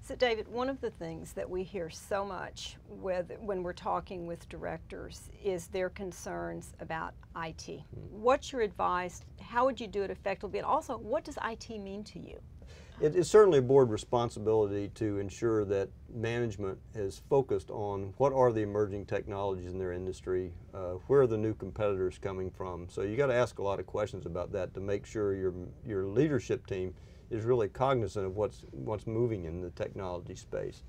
So David, one of the things that we hear so much when we're talking with directors is their concerns about IT. What's your advice? How would you do it effectively? And also, what does IT mean to you? It's certainly a board responsibility to ensure that management is focused on what are the emerging technologies in their industry, where are the new competitors coming from. So you got to ask a lot of questions about that to make sure your leadership team is really cognizant of what's moving in the technology space.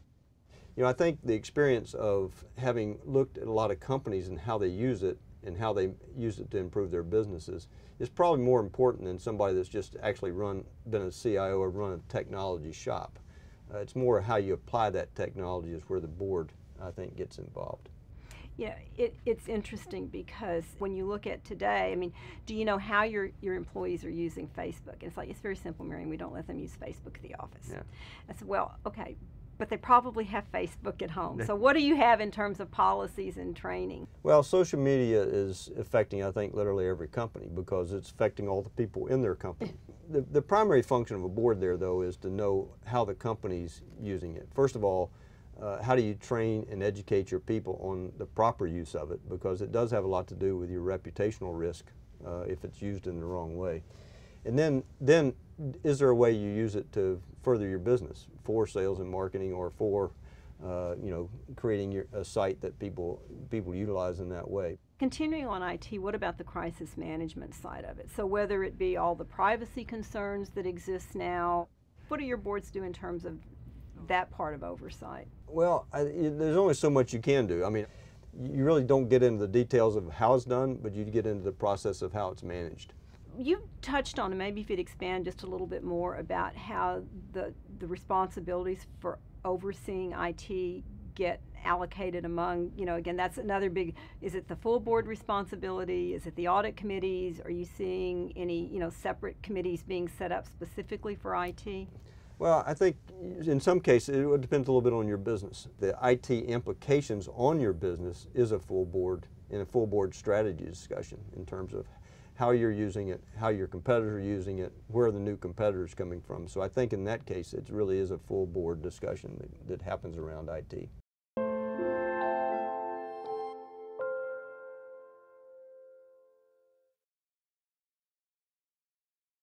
You know, I think the experience of having looked at a lot of companies and how they use it and how they use it to improve their businesses is probably more important than somebody that's just actually been a CIO or run a technology shop. It's more how you apply that technology is where the board, I think, gets involved. Yeah, it's interesting because when you look at today, I mean, do you know how your employees are using Facebook? And it's like, it's very simple, Marion, we don't let them use Facebook at the office. Yeah. I said, well, okay, but they probably have Facebook at home. So what do you have in terms of policies and training? Well, social media is affecting, I think, literally every company because it's affecting all the people in their company. The primary function of a board there, though, is to know how the company's using it. First of all, how do you train and educate your people on the proper use of it, because it does have a lot to do with your reputational risk if it's used in the wrong way. And then is there a way you use it to further your business for sales and marketing, or for you know, creating a site that people utilize in that way? Continuing on IT, what about the crisis management side of it? So whether it be all the privacy concerns that exist now, what do your boards do in terms of that part of oversight? Well, there's only so much you can do. I mean, you really don't get into the details of how it's done, but you get into the process of how it's managed. You touched on, and maybe if you'd expand just a little bit more about how the responsibilities for overseeing IT get allocated among, you know, again, that's another big, is it the full board responsibility? Is it the audit committees? Are you seeing any, you know, separate committees being set up specifically for IT? Well, I think in some cases it depends a little bit on your business. The IT implications on your business is a full board strategy discussion in terms of how you're using it, how your competitors are using it, where are the new competitors coming from. So I think in that case it really is a full board discussion that happens around IT.